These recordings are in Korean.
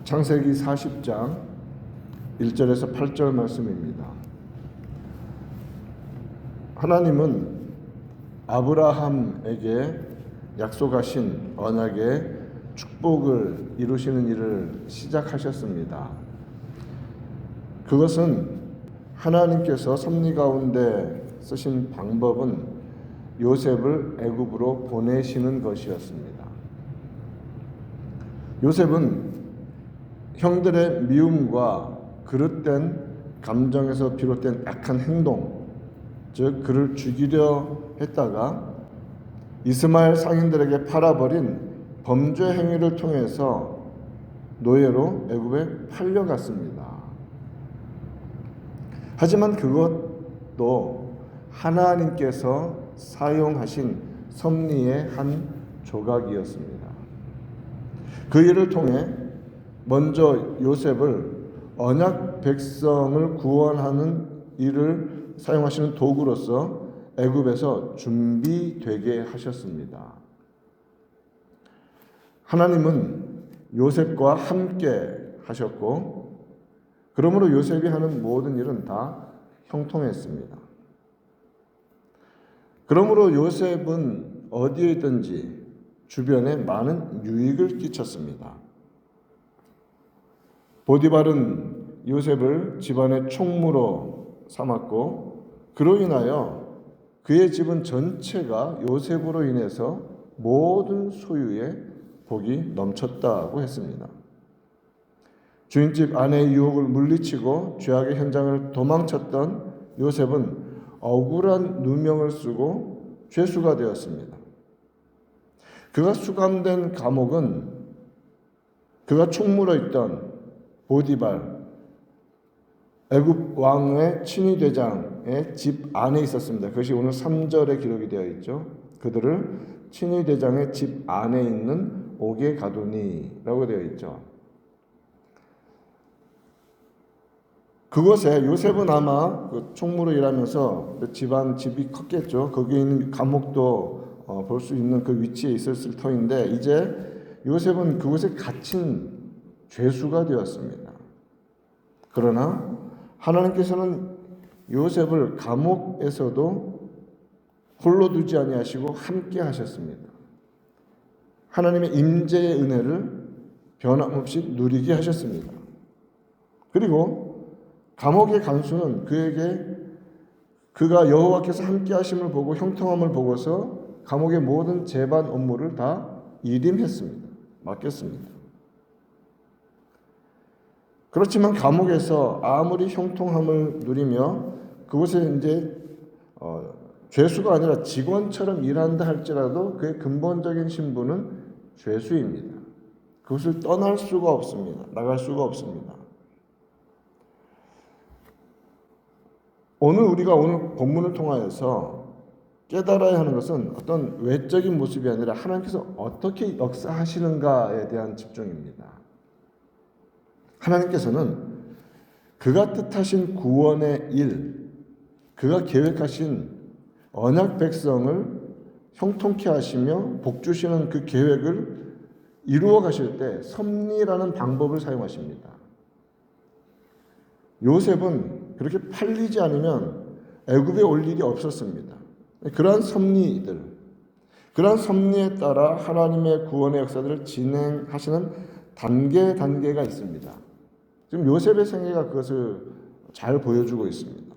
창세기 40장 1절에서 8절 말씀입니다. 하나님은 아브라함에게 약속하신 언약의 축복을 이루시는 일을 시작하셨습니다. 그것은 하나님께서 섭리 가운데 쓰신 방법은 요셉을 애굽으로 보내시는 것이었습니다. 요셉은 형들의 미움과 그릇된 감정에서 비롯된 악한 행동, 즉 그를 죽이려 했다가 이스마엘 상인들에게 팔아버린 범죄 행위를 통해서 노예로 애굽에 팔려갔습니다. 하지만 그것도 하나님께서 사용하신 섭리의 한 조각이었습니다. 그 일을 통해 먼저 요셉을 언약 백성을 구원하는 일을 사용하시는 도구로서 애굽에서 준비되게 하셨습니다. 하나님은 요셉과 함께 하셨고, 그러므로 요셉이 하는 모든 일은 다 형통했습니다. 그러므로 요셉은 어디에 있든지 주변에 많은 유익을 끼쳤습니다. 보디발은 요셉을 집안의 총무로 삼았고, 그로 인하여 그의 집은 전체가 요셉으로 인해서 모든 소유에 복이 넘쳤다고 했습니다. 주인집 아내의 유혹을 물리치고 죄악의 현장을 도망쳤던 요셉은 억울한 누명을 쓰고 죄수가 되었습니다. 그가 수감된 감옥은 그가 총무로 있던 보디발, 애굽 왕의 친위대장의 집 안에 있었습니다. 그것이 오늘 3절에 기록이 되어 있죠. 그들을 친위대장의 집 안에 있는 옥에 가두니라고 되어 있죠. 그곳에 요셉은 아마 그 총무로 일하면서 집이 컸겠죠. 거기에 있는 감옥도 볼 수 있는 그 위치에 있었을 터인데, 이제 요셉은 그곳에 갇힌 죄수가 되었습니다. 그러나 하나님께서는 요셉을 감옥에서도 홀로 두지 아니하시고 함께 하셨습니다. 하나님의 임재의 은혜를 변함없이 누리게 하셨습니다. 그리고 감옥의 간수는 그에게 그가 여호와께서 함께 하심을 보고 형통함을 보고서 감옥의 모든 재반 업무를 다 일임했습니다. 맡겼습니다. 그렇지만 감옥에서 아무리 형통함을 누리며 그곳에 이제 죄수가 아니라 직원처럼 일한다 할지라도 그의 근본적인 신분은 죄수입니다. 그것을 떠날 수가 없습니다. 나갈 수가 없습니다. 우리가 오늘 본문을 통하여서 깨달아야 하는 것은 어떤 외적인 모습이 아니라 하나님께서 어떻게 역사하시는가에 대한 집중입니다. 하나님께서는 그가 뜻하신 구원의 일, 그가 계획하신 언약 백성을 형통케 하시며 복주시는 그 계획을 이루어 가실 때 섭리라는 방법을 사용하십니다. 요셉은 그렇게 팔리지 않으면 애굽에 올 일이 없었습니다. 그러한 섭리들, 그러한 섭리에 따라 하나님의 구원의 역사들을 진행하시는 단계가 있습니다. 지금 요셉의 생애가 그것을 잘 보여주고 있습니다.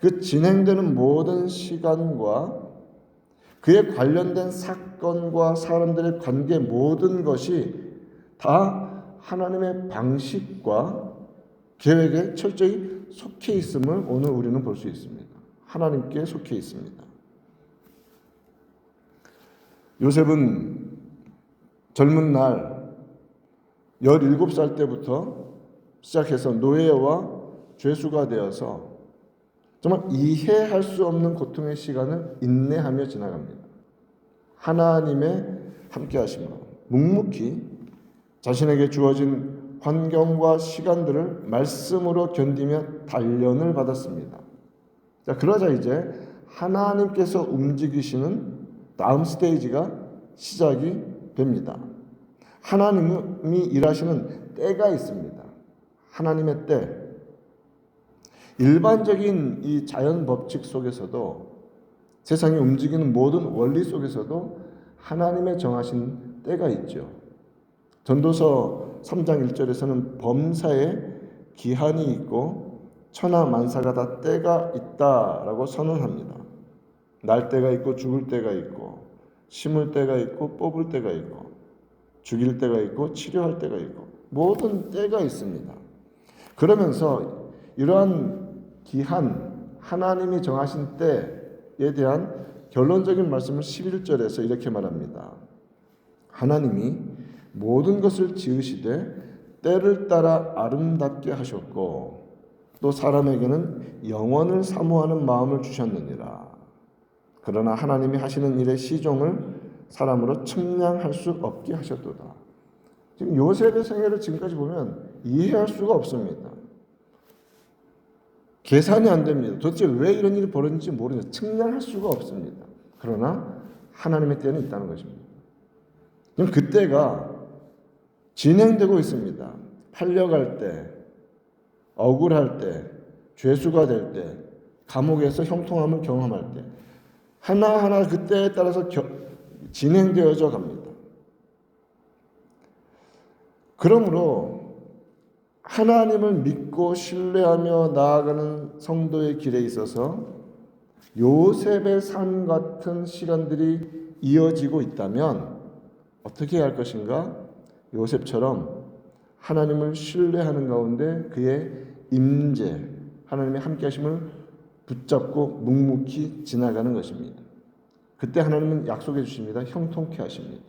그 진행되는 모든 시간과 그에 관련된 사건과 사람들의 관계 모든 것이 다 하나님의 방식과 계획에 철저히 속해 있음을 오늘 우리는 볼 수 있습니다. 하나님께 속해 있습니다. 요셉은 젊은 날 17살 때부터 시작해서 노예와 죄수가 되어서 정말 이해할 수 없는 고통의 시간을 인내하며 지나갑니다. 하나님의 함께 하심으로 묵묵히 자신에게 주어진 환경과 시간들을 말씀으로 견디며 단련을 받았습니다. 자, 그러자 이제 하나님께서 움직이시는 다음 스테이지가 시작이 됩니다. 하나님이 일하시는 때가 있습니다. 하나님의 때. 일반적인 이 자연 법칙 속에서도, 세상이 움직이는 모든 원리 속에서도 하나님의 정하신 때가 있죠. 전도서 3장 1절에서는 범사에 기한이 있고 천하 만사가 다 때가 있다라고 선언합니다. 날 때가 있고 죽을 때가 있고, 심을 때가 있고 뽑을 때가 있고, 죽일 때가 있고 치료할 때가 있고, 모든 때가 있습니다. 그러면서 이러한 기한, 하나님이 정하신 때에 대한 결론적인 말씀을 11절에서 이렇게 말합니다. 하나님이 모든 것을 지으시되 때를 따라 아름답게 하셨고 또 사람에게는 영원을 사모하는 마음을 주셨느니라. 그러나 하나님이 하시는 일의 시종을 사람으로 측량할 수 없게 하셨도다. 지금 요셉의 생애를 지금까지 보면 이해할 수가 없습니다. 계산이 안 됩니다. 도대체 왜 이런 일이 벌어진지 모르겠어요. 측량할 수가 없습니다. 그러나 하나님의 때는 있다는 것입니다. 그럼 그때가 진행되고 있습니다. 팔려갈 때, 억울할 때, 죄수가 될 때, 감옥에서 형통함을 경험할 때, 하나하나 그때에 따라서 진행되어져 갑니다. 그러므로 하나님을 믿고 신뢰하며 나아가는 성도의 길에 있어서 요셉의 삶 같은 시간들이 이어지고 있다면 어떻게 해야 할 것인가? 요셉처럼 하나님을 신뢰하는 가운데 그의 임재, 하나님의 함께 하심을 붙잡고 묵묵히 지나가는 것입니다. 그때 하나님은 약속해 주십니다. 형통케 하십니다.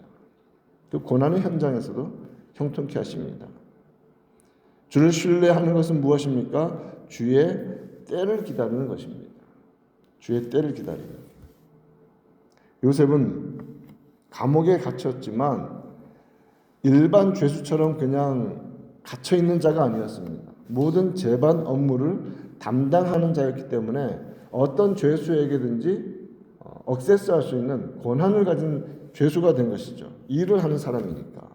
그 고난의 현장에서도 형통케 하십니다. 주를 신뢰하는 것은 무엇입니까? 주의 때를 기다리는 것입니다. 주의 때를 기다리는. 요셉은 감옥에 갇혔지만 일반 죄수처럼 그냥 갇혀 있는 자가 아니었습니다. 모든 재반 업무를 담당하는 자였기 때문에 어떤 죄수에게든지 억세스할 수 있는 권한을 가진 죄수가 된 것이죠. 일을 하는 사람이니까.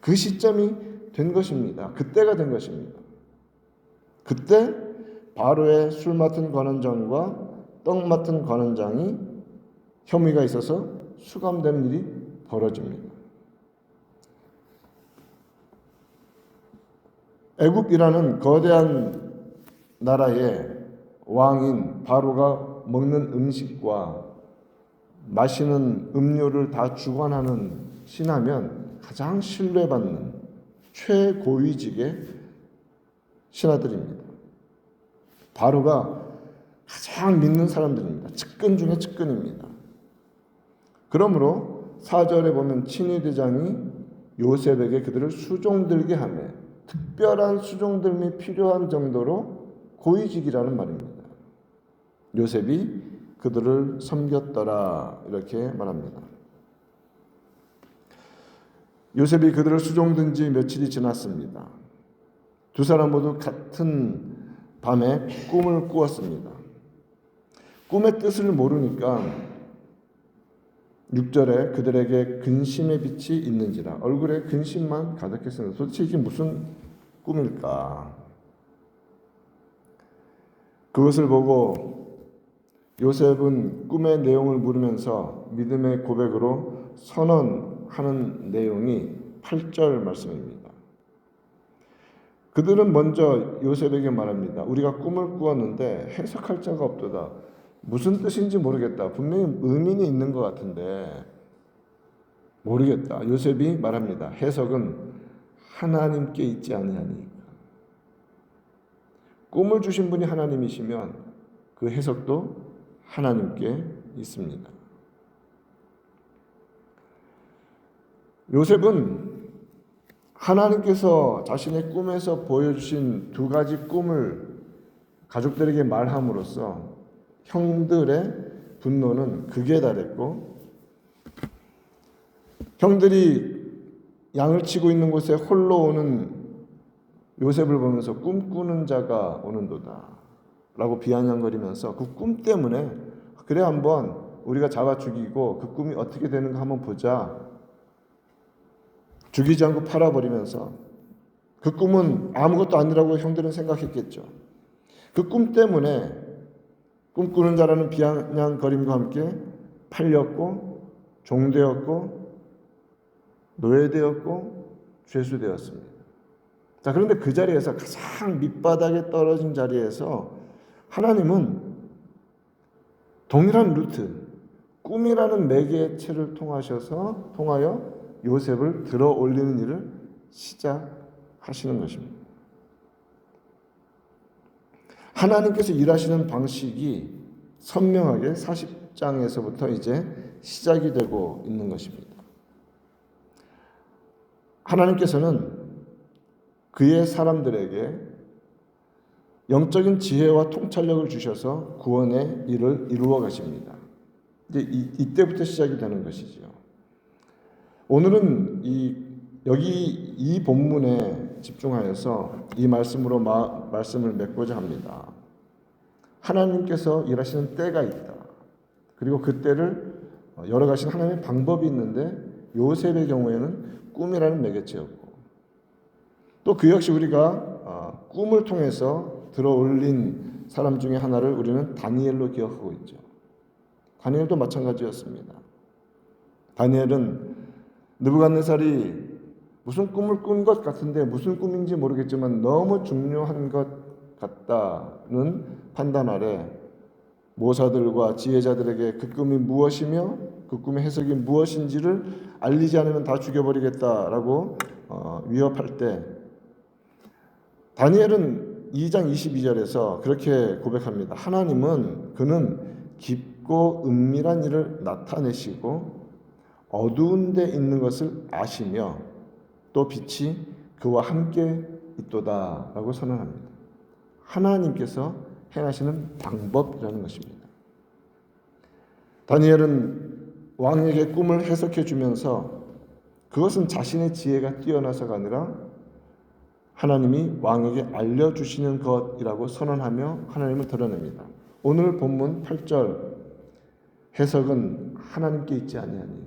그 시점이 된 것입니다. 그때가 된 것입니다. 그때 바로의 술 맡은 관원장과 떡 맡은 관원장이 혐의가 있어서 수감되는 일이 벌어집니다. 애굽이라는 거대한 나라의 왕인 바로가 먹는 음식과 마시는 음료를 다 주관하는 신하면 가장 신뢰받는 최고위직의 신하들입니다. 바로가 가장 믿는 사람들입니다. 측근 중에 측근입니다. 그러므로 4절에 보면 친위대장이 요셉에게 그들을 수종들게 하며 특별한 수종들이 필요한 정도로 고위직이라는 말입니다. 요셉이 그들을 섬겼더라 이렇게 말합니다. 요셉이 그들을 수종든 지 며칠이 지났습니다. 두 사람 모두 같은 밤에 꿈을 꾸었습니다. 꿈의 뜻을 모르니까 6절에 그들에게 근심의 빛이 있는지라 얼굴에 근심만 가득했습니다. 도대체 이게 무슨 꿈일까? 그것을 보고 요셉은 꿈의 내용을 물으면서 믿음의 고백으로 선언하는 내용이 8절 말씀입니다. 그들은 먼저 요셉에게 말합니다. 우리가 꿈을 꾸었는데 해석할 자가 없도다. 무슨 뜻인지 모르겠다. 분명히 의미는 있는 것 같은데 모르겠다. 요셉이 말합니다. 해석은 하나님께 있지 아니하니. 꿈을 주신 분이 하나님이시면 그 해석도 하나님께 있습니다. 요셉은 하나님께서 자신의 꿈에서 보여주신 두 가지 꿈을 가족들에게 말함으로써 형들의 분노는 극에 달했고 형들이 양을 치고 있는 곳에 홀로 오는 요셉을 보면서 꿈꾸는 자가 오는도다 라고 비아냥거리면서 그 꿈 때문에 그래 한번 우리가 잡아 죽이고 그 꿈이 어떻게 되는가 한번 보자 죽이지 않고 팔아버리면서 그 꿈은 아무것도 아니라고 형들은 생각했겠죠. 그 꿈 때문에 꿈꾸는 자라는 비아냥거림과 함께 팔렸고 종되었고 노예되었고 죄수되었습니다. 자, 그런데 그 자리에서 가장 밑바닥에 떨어진 자리에서 하나님은 동일한 루트, 꿈이라는 매개체를 통하여 요셉을 들어 올리는 일을 시작하시는 것입니다. 하나님께서 일하시는 방식이 선명하게 40장에서부터 이제 시작이 되고 있는 것입니다. 하나님께서는 그의 사람들에게 영적인 지혜와 통찰력을 주셔서 구원의 일을 이루어 가십니다. 이제 이때부터 시작이 되는 것이죠. 오늘은 여기 이 본문에 집중하여서 이 말씀으로 말씀을 맺고자 합니다. 하나님께서 일하시는 때가 있다. 그리고 그 때를 여러 가지 하나님의 방법이 있는데 요셉의 경우에는 꿈이라는 매개체였고 또 그 역시 우리가 꿈을 통해서 들어올린 사람 중에 하나를 우리는 다니엘로 기억하고 있죠. 다니엘도 마찬가지였습니다. 다니엘은 느부갓네살이 무슨 꿈을 꾼 것 같은데 무슨 꿈인지 모르겠지만 너무 중요한 것 같다는 판단 아래 모사들과 지혜자들에게 그 꿈이 무엇이며 그 꿈의 해석이 무엇인지를 알리지 않으면 다 죽여버리겠다라고 위협할 때 다니엘은 2장 22절에서 그렇게 고백합니다. 하나님은 그는 깊고 은밀한 일을 나타내시고 어두운 데 있는 것을 아시며 또 빛이 그와 함께 있도다 라고 선언합니다. 하나님께서 행하시는 방법이라는 것입니다. 다니엘은 왕에게 꿈을 해석해 주면서 그것은 자신의 지혜가 뛰어나서가 아니라 하나님이 왕에게 알려주시는 것이라고 선언하며 하나님을 드러냅니다. 오늘 본문 8절 해석은 하나님께 있지 아니하니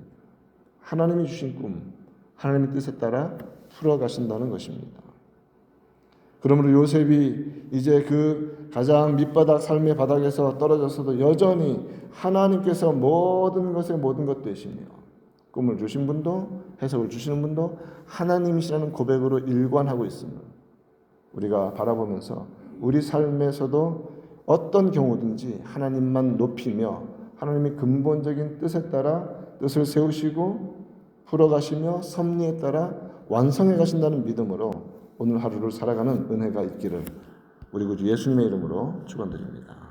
하나님이 주신 꿈, 하나님의 뜻에 따라 풀어가신다는 것입니다. 그러므로 요셉이 이제 그 가장 밑바닥 삶의 바닥에서 떨어졌어도 여전히 하나님께서 모든 것의 모든 것 되시며 꿈을 주신 분도 해석을 주시는 분도 하나님이시라는 고백으로 일관하고 있음을 우리가 바라보면서 우리 삶에서도 어떤 경우든지 하나님만 높이며 하나님의 근본적인 뜻에 따라 뜻을 세우시고 풀어가시며 섭리에 따라 완성해 가신다는 믿음으로 오늘 하루를 살아가는 은혜가 있기를 우리 구주 예수님의 이름으로 축원드립니다.